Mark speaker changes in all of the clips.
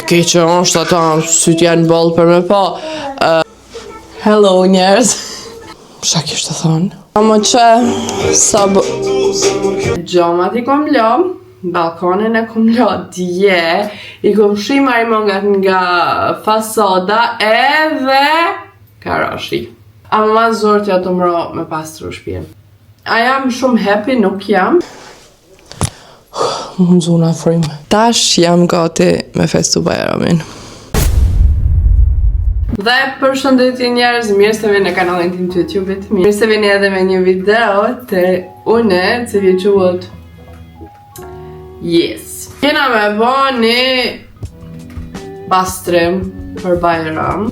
Speaker 1: keqe është ata, syt janë boll për me pa. Hello njerëz. Çka kishte thonë? Ama që sa gjomat i kom lë, balkonin e kom lë dje, i kom shi marimongat nga fasada edhe karashi. Ama ma zor t'ja të mro me pastru shpijen. A jam shumë happy, nuk jam. Më zuna frim. Tash jam gati me festu Bajramin. Dhe përshëndetje njerëz, mirë se vini në kanalin tim të YouTube-it. Mirë se vini edhe me një video të une, që quhet Yes. Kena me bo një pastrim për Bajram.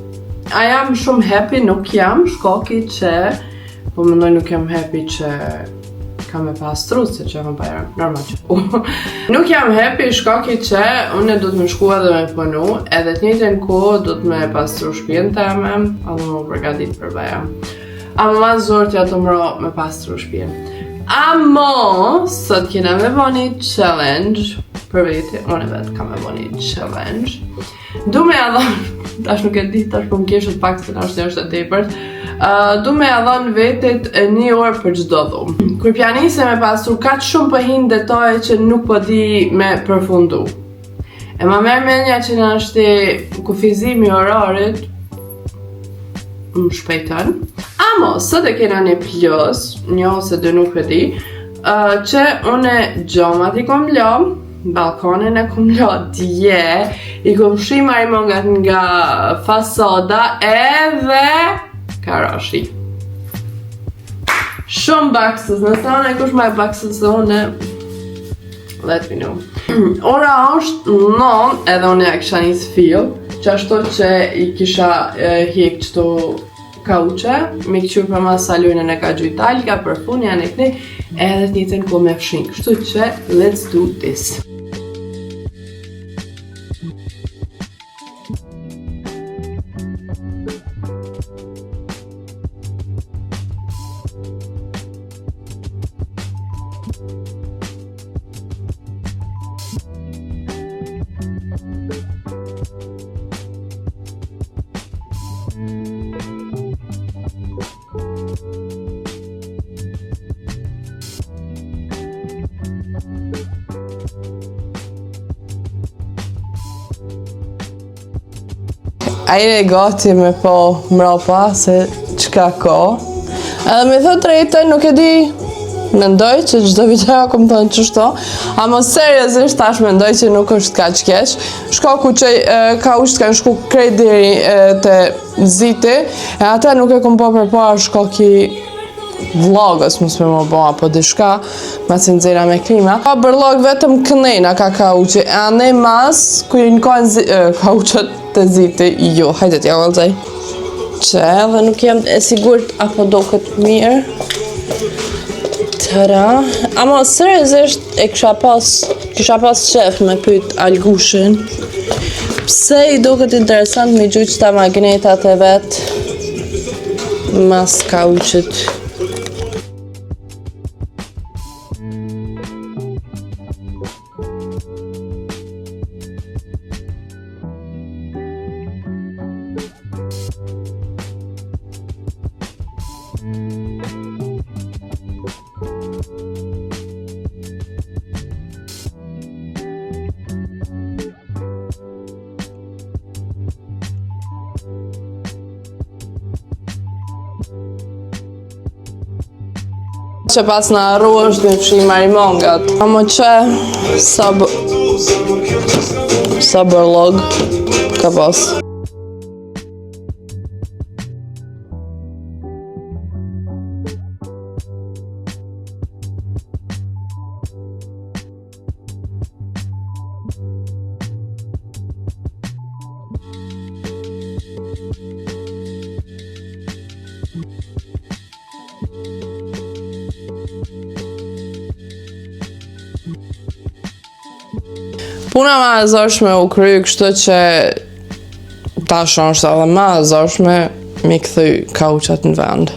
Speaker 1: A jam shumë happy, nuk jam, shkoki që po mendoj nuk jam happy që kam me pastru, se që kam Bajram, normal që Nuk jam happy, shkoki që unë du të më shku edhe me punu, edhe të njëjtën kohë du të me pastru shtëpinë teme, edhe më përgatit për Bajram. Ama ma zor t'ja të mro me pastru shtëpinë. Amo, sot kena me bo një challenge, për veti, unë vetë kam me bo një challenge. Du me adhon, tash nuk e di, tash po më keshët pak se tash është e tepërt. Du me adhon vetit 1 orë për çdo dhumë. Kur pjanise me pastru, ka shumë pëhin detaje që nuk po di me përfundu. E ma merr menja që në është kufizimi orarit, më shpejton. Amo, sot e kena një plus, një ose 2 nuk e di, që une gjomat i kom lë, balkonin e kom lë dje, i kom shi marimongat nga fasada edhe karashi. Shumë baksës, nëse one kush ma e baksës se une, let me know. Ora është 9 edhe une ja kisha një sfil, që ashtu që i kisha hjek qëto kauqe, mi këqyr për ma salunën e ka gjujtalka, për fun janë e këni, edhe të njëtën ku me fshin. Kështu që, let's do this. Ajre gati me po mrapa se qka ko. Edhe me thot drejtën, nuk e di, mendoj që çdo video kom thonë qështo, ama seriozisht tash mendoj që nuk është kaq keq. Shkoku që kauqt kanë shku krejt deri te ziti, e ata nuk e kom po përpara shkoki vlogës, mos me më bo apo dishka, ma si nxera me klima. Ka bërlog vetëm kënejna ka kauqi, e anej mas, ku i në kauqët të ziti, jo, hajde t'ja vëllëzaj. Që edhe nuk jam e sigurt apo do këtë mirë. Tëra. Ama seriozisht e kisha pas qef me pyet Algushin. Pse i do këtë interesant me gjuq ta magnetat e vet mas kauqit. Që pas në arru është me fshi marimongat. Ama që sa bërlog ka pas. Puna ma e zorshme u kry, kështu që tash është edhe ma e zorshme mi kthy kauqat në vend.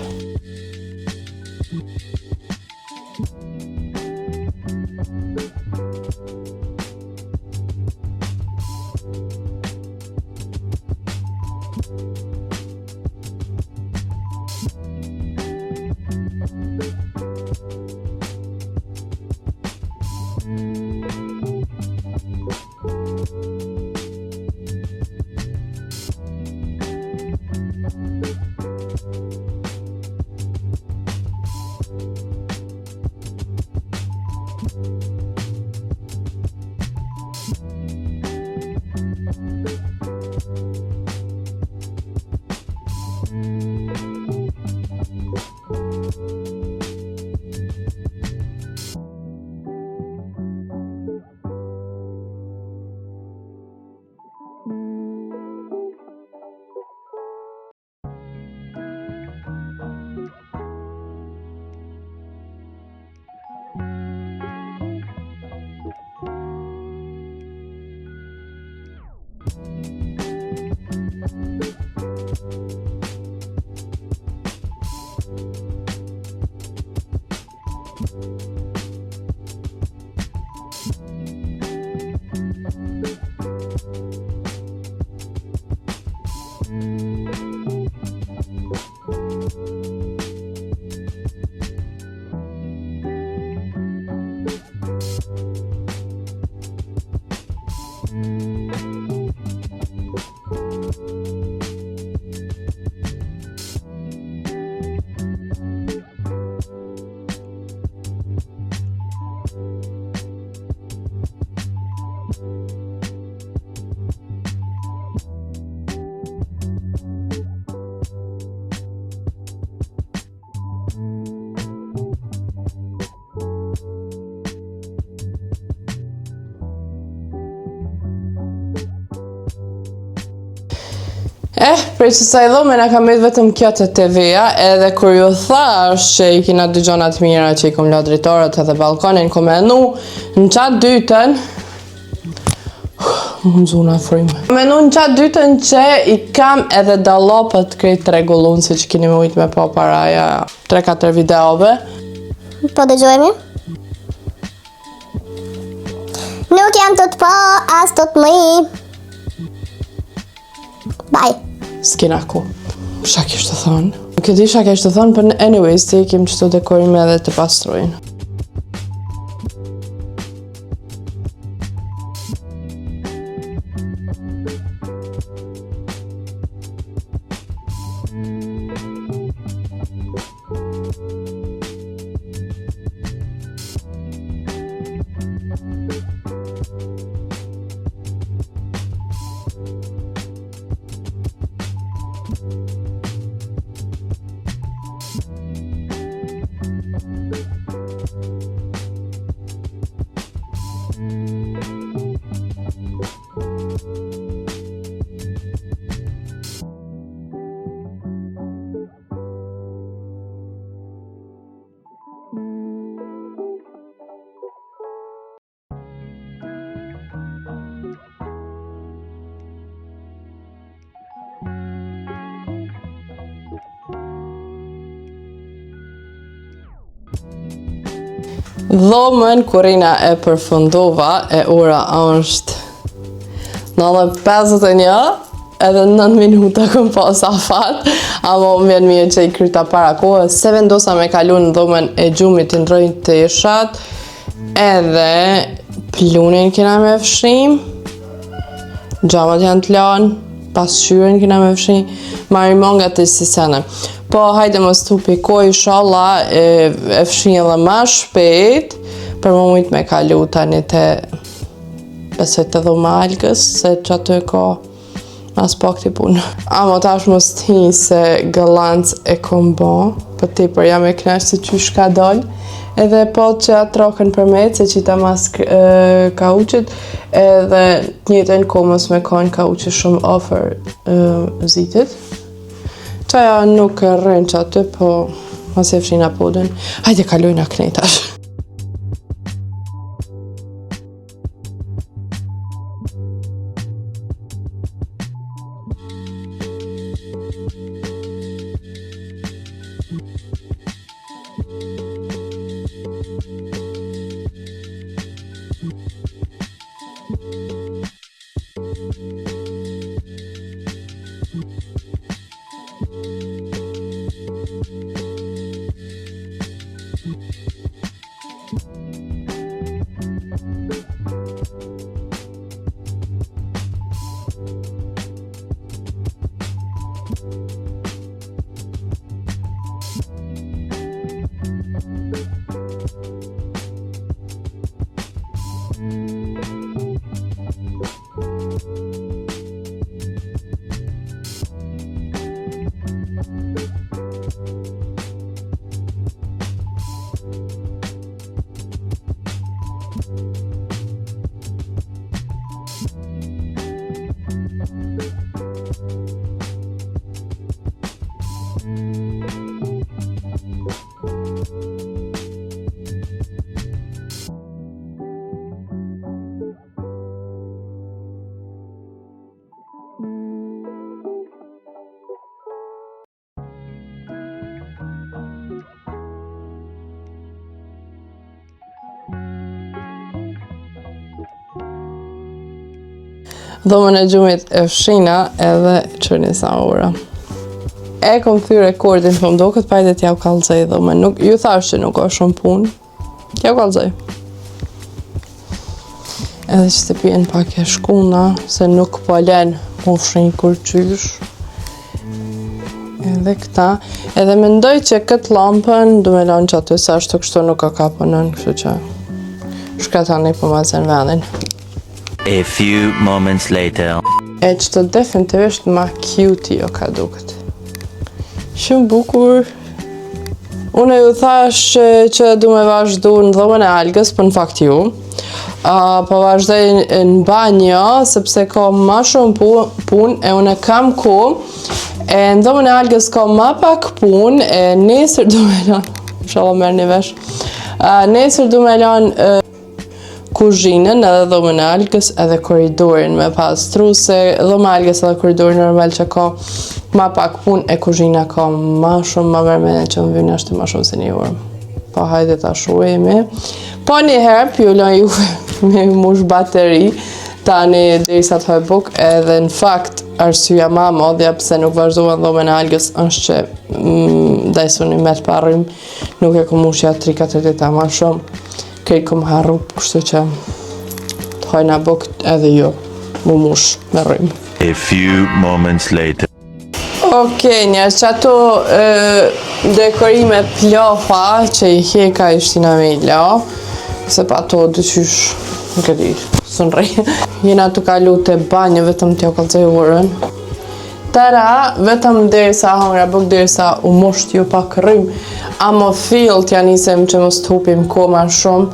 Speaker 1: Prej që sa i dhome na kam edhe vetëm kjo të TV-ja, edhe kur ju thash që i kina dy gjonat mira që i kom la dritorët edhe balkonin, kom menu në qatë dytën, më zuna frimë. Menu në qatë dytën që i kam edhe dallopët krejt rregullun, si që kini më ujtë me po paraja 3-4 videove.
Speaker 2: Po dëgjojemi? Nuk jam të po, as të mi. Bye.
Speaker 1: S'kina ku. Qa kishtë të thonë? Nuk e di qa kishtë të thonë, për anyways, të ikim qëto dekorime edhe të pastrojnë. Dhomën kurina e përfundova e ora është 9:51 edhe 9 minuta këm pas afat, ama më vjen mirë që i kryta para kohës, se vendosa me kalu në dhomën e gjumit të ndrojnë të ishat, edhe plunin kena me fshim, gjamat janë të lanë, pasqyren kena me fshim, marimonga të sisene. Po, hajde më stupi ko, inshallah, e fshin edhe ma shpejt, për më mujtë me kalu tani të besoj të dhoma algës, se që aty e ko mas pak t'i punë. Amo tash më sti se gëllancë e kom bo, për ti për jam e knash se qysh ka doll, edhe po që atë rokën për me, se qita mas kauqit, edhe njëtën komës me konë kauqit shumë ofër zitit. Qaja nuk rrën që aty, po mas e fshin apodën. Hajde kalojnë a knetash. Dhomën e gjumit e fshina edhe çrni sa ora. E kom thyr rekordin, po më duket pajtet ja u kallzoj dhomën. Nuk ju thash që nuk ka shumë punë. Ja u kallzoj. Edhe që të pijen pak e shkuna, se nuk po len mu fshin kur qysh. Edhe këta. Edhe mendoj që këtë lampën du me lanë që aty, se ashtu kështu nuk ka kaponën, kështu që shkatani po ma zën vendin.
Speaker 3: A few moments later.
Speaker 1: E që të definitivisht ma cute jo ka duket. Shumë bukur. Unë ju thash që du me vazhdu në dhomën e algës, për në fakt ju. Po vazhdoj në banjo, sepse ka ma shumë punë, e unë kam ku. E në dhomën e algës ka ma pak punë, e nesër du me lanë, inshallah merë një vesh, nesër du me lanë kuzhinën edhe dhomën e algës edhe korridorin me pastru, se dhomën e algës edhe korridorin normal që ka ma pak punë, e kuzhina ka ma shumë ma mërmene që më vynë ashtë ma shumë se një orë. Po hajde ta shuemi. Po një herë pjullon juve me mush bateri, tani derisa të hoj buk, edhe në fakt arsyeja ma modhja pse nuk vazhdovan dhomën e algës është që dajsuni me të parrim, nuk e kom mushja 3-4 dita ma shumë. Kej kom harru, kështu që të hojna buk edhe jo, mu mush me rrim.
Speaker 3: A few moments later.
Speaker 1: Okej, njerëz, që ato dekorime plofa që i heka ishtina me i la, se pa ato dyqysh, nuk e di, së nrej. Jena të kalu të banjë, vetëm t'jo kallzoj urën. Tara, vetëm derisa hangra buk, derisa u mosht ju pak rrim, amo fill t'ja nisem që mos t'hupim koma shumë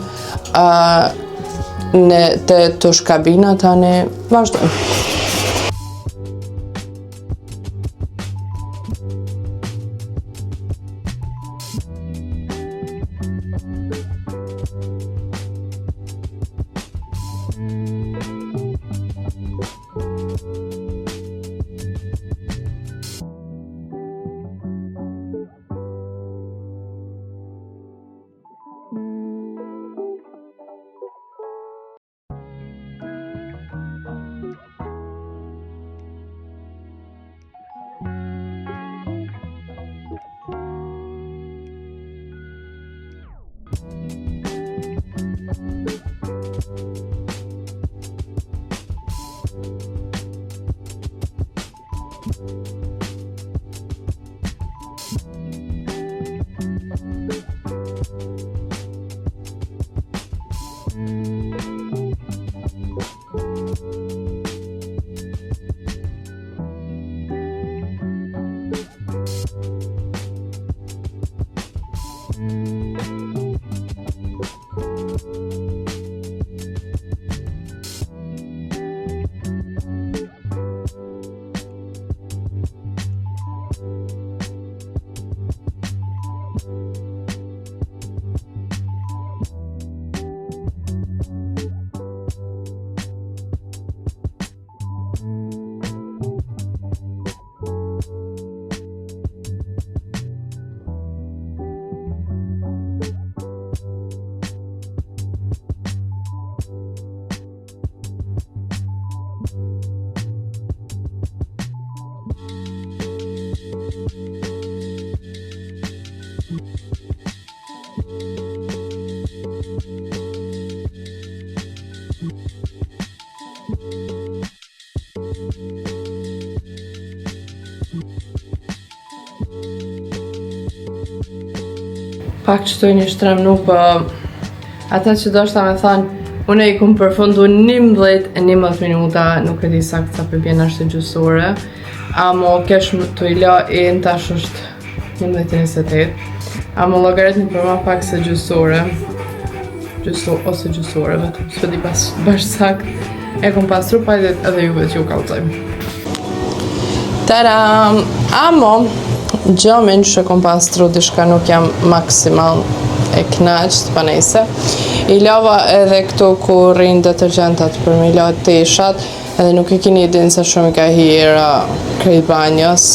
Speaker 1: në të tush kabina, tani vazhdojmë. Pak që të një shtrem nuk, ata që do shta me thanë, une i kum përfundu 11 minuta, nuk e di sakt sa përbjen është gjusore, amo kesh të i la e në tash është 11:28, amo logaritmi për ma pak se gjusore, ose gjusore, vetëm së di bash sakt, e kum pastru pajtet edhe juve që ju kallzojmë. Taram! Amo! Gjomin që kom pastru dishka nuk jam maksimal e knaqt, pa nejse. I lava edhe këto ku rrinë detergentat për me la teshat, edhe nuk e kini din se shumë i ka hira krejt banjës.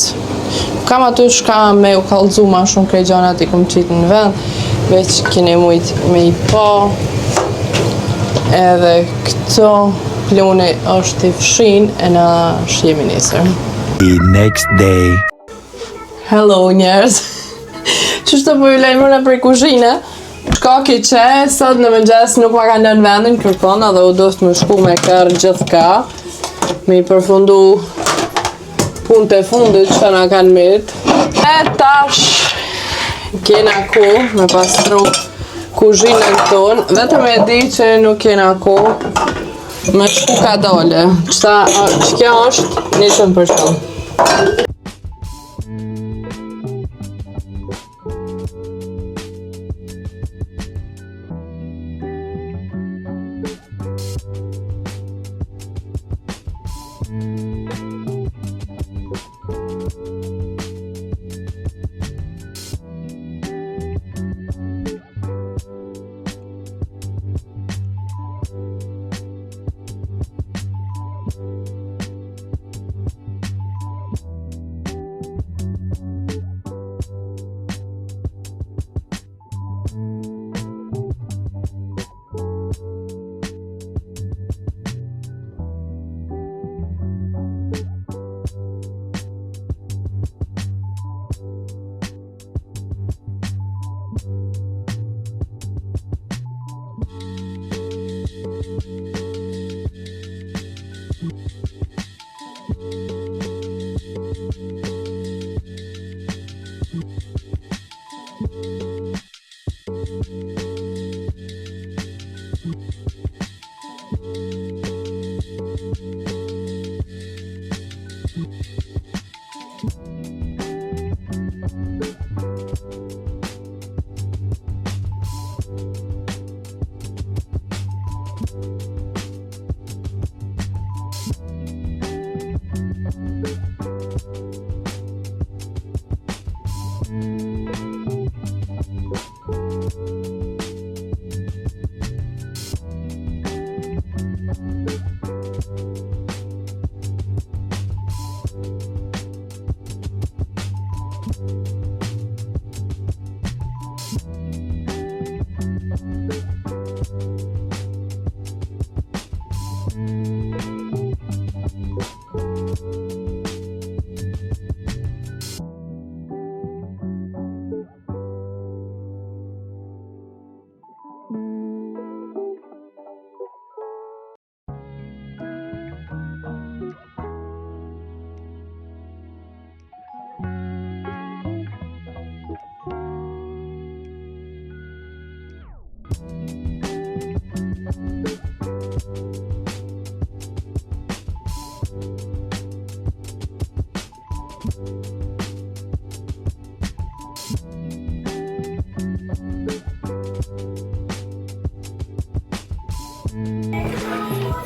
Speaker 1: Kam aty shka me u kallzu ma shumë krejt gjanat i kom qitë në vend, veç kini mujt me i po. Edhe këto ploni është i fshin e na shjemi nesër.
Speaker 3: The next day.
Speaker 1: Hello njerëz. Qështë po ju lajmëra prej kuzhine? Shkaki që sot në mëngjes nuk ma ka lënë vendin kërkon edhe u dost më shku me kërë gjithka. Me i përfundu punët e fundit që na kanë mitë. E tash kena ku me pastru kuzhinën tonë. Vetëm e di që nuk kena ku me shku ka dole. Që kjo është 100%.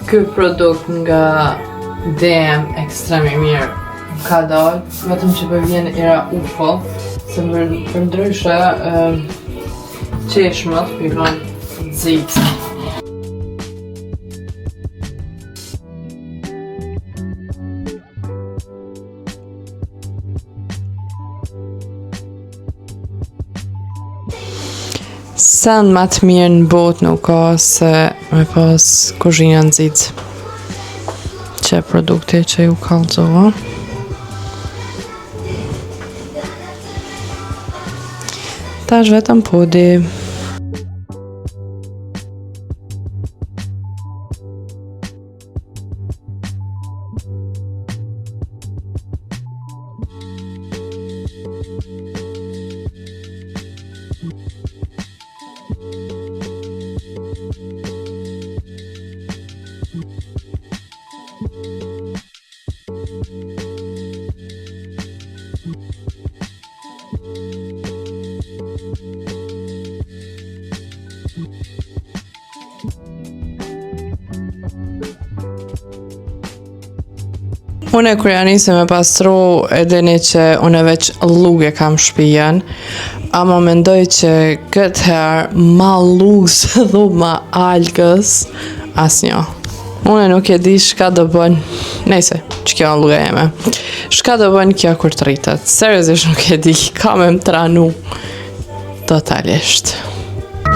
Speaker 1: Ky produkt nga DM ekstrem i mirë ka dalë, vetëm që po vjen era UFO, se për ndryshe qeshmët pikon nxit. Sen ma të mirë në botë nuk ka se me pas kuzhina nxit që produkte që ju kallzova. Tash vetëm pudi. Unë kur janë nisë me pastru e dini që unë veç luge kam shpijen, ama mendoj që këtë herë ma lugës dhu ma algës asnjo. Unë nuk e di shka do bën, nejse, që kjo luga jeme, shka do bën kjo kur të rritet, seriozisht nuk e di, ka me më tranu totalisht.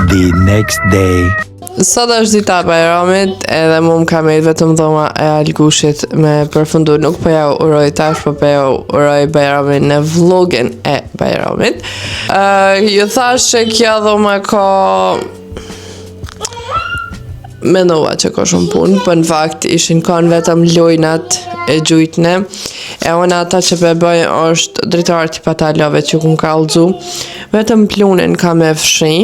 Speaker 3: The next day.
Speaker 1: Sot është dita e Bajramit edhe mu më ka mejt vetëm dhoma e Algushit me përfundu. Nuk po ja uroj tash, po ja uroj Bajramin në vlogin e Bajramit. Ju thash që kjo dhoma ka mendova që ka shumë punë, për në fakt ishin kanë vetëm lojnat e gjujtne, e unë ata që pe bëj është dritarë tipa talove që ku më kallëzu, vetëm plunin ka me fshi,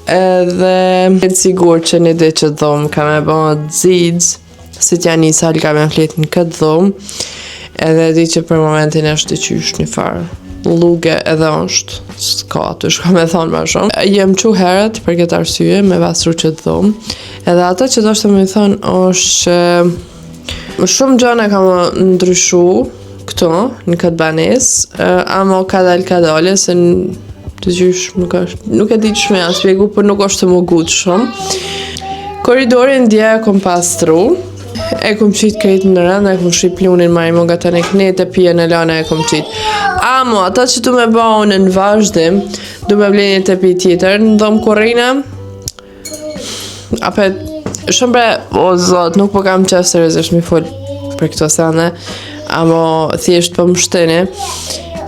Speaker 1: edhe e sigur që një dhe që dhomë ka me bëma dzidz, si t'ja një sal ka me flet në këtë dhomë, edhe di që për momentin është të qysh një farë luge edhe është, s'ka aty shka me thonë ma shumë. Jem qu herët për këtë arsye me pastru që dhomë, edhe ata që do shtë me thonë është që shumë gjone ka më ndryshu këto në këtë banes, ama ka dale se të gjysh nuk e di që me janë spjegu, për nuk është të më gutë shumë. Koridorin dje e kom pastru, e kom qitë krejt në rënd, e kom shqip plunin ma i më nga të në knet e pije në lana e kom qitë. Amo, ata që tu me bëhon në vazhdim, du me bleni të pi tjetër, në dhomë kurina, apet, shumë bre, o zot, nuk po kam qef seriosisht mi full për këto sene, amo thjesht për më shteni,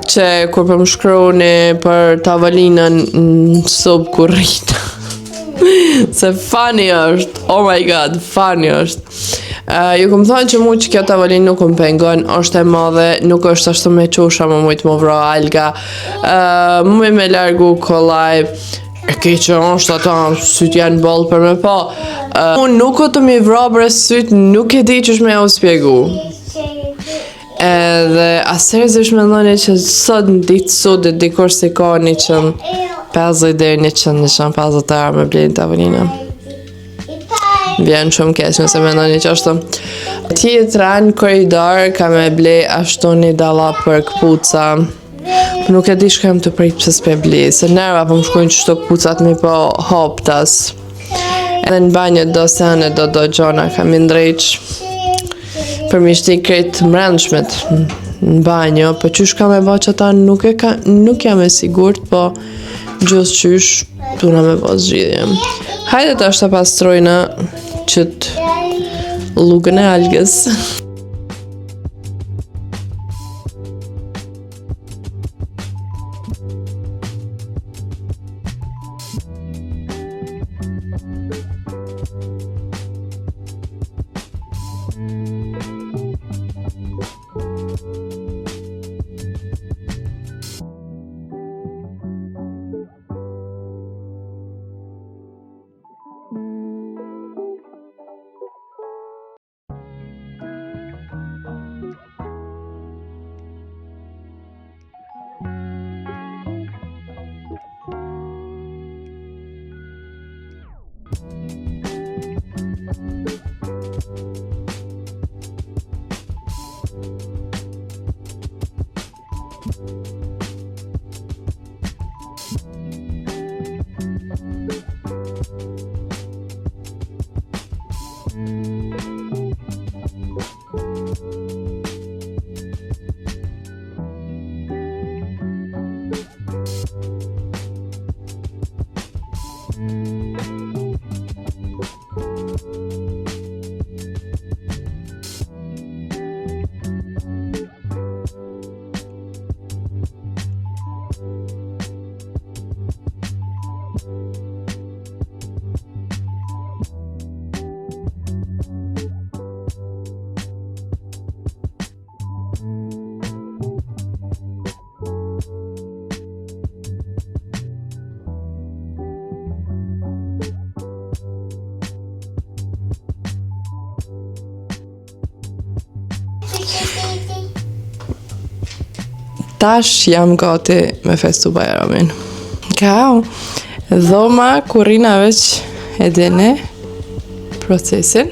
Speaker 1: që kur për më shkroni për tavalinën në sub kurrina. Se funny është, oh my god, funny është. Ju kom thonë që mu që kjo tavalinë nuk më pengon, është e madhe, nuk është ashtu me qusha, më mujtë më vro alga, më me largu kolaj, e ke që është ata, sytë janë bolë për me po. Unë nuk o të mi vro bre sytë, nuk e di që shme u spjegu. Edhe asërëzish me ndoni që sot në ditë sot e dikur si ka 150 dhe 150 arë me blejnë tavolinë. Vjen shumë keq nëse me ndoni që ashtu. Tjetra në koridor ka me blej ashtu një dalla për këpuca. Nuk e di shkem të prit pëse s'pe blej, se nerva po më shkojnë që shto këpucat mi po hoptas. Edhe në banjët do sene do gjona kam i ndrejq. Për mi shti krejt mrendshmet në banjo, për qysh ka me ba që ta nuk jam e sigurt, po gjus qysh tuna me ba zgjidhje. Hajde të është të pastrojna qëtë lugën e algës. Tash jam gati me festu Bajramin. Kao, dhoma kurrina veç e dine procesin.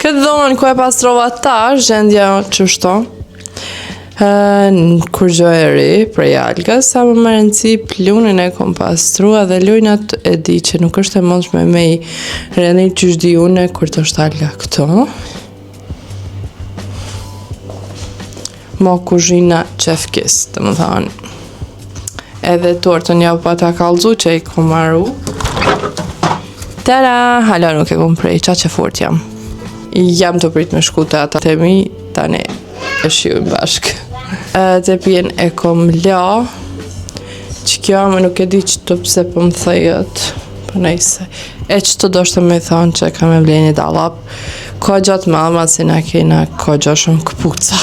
Speaker 1: Këtë dhomën ku e pastrova tash, gjendja qështo. Kur gjoj e ri prej algës, sa më më rëndësi plunin e kom pastrua dhe lujnat e di që nuk është e mundshme me i rëni që shdi une kur të është alga këto. Mo kuzhina qefkis, të më thonë. Edhe tortën ja pa ta kallëzu që i kom marru. Tara, hala nuk e kom prej, qa që fort jam. Jam të prit me shku të ata të mi, tani e shijojmë bashk. Të pjen e kom la, që kjo më nuk e di që të pse po më thejët, po nejse. E që të do shtë me thonë që kam e vleni dalap, ko gjatë malma si na kena ko gjatë shumë këpuca.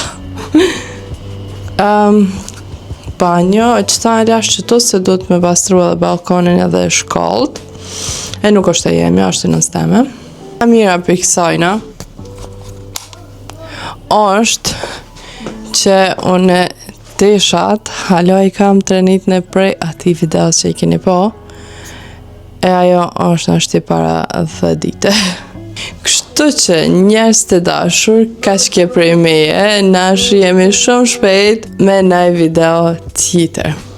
Speaker 1: Banjo, e që ta në lash që tu se du të me pastru edhe balkonin edhe shkollët, e nuk është e jemi, është në steme. Mira për kësajna është që une tishat, halo i kam trenit në prej ati videos që i keni po, e ajo është në shti para 10 dite. Kështu që njerëz të dashur, ka që ke prej meje, nash jemi shumë shpejt me naj video tjetër.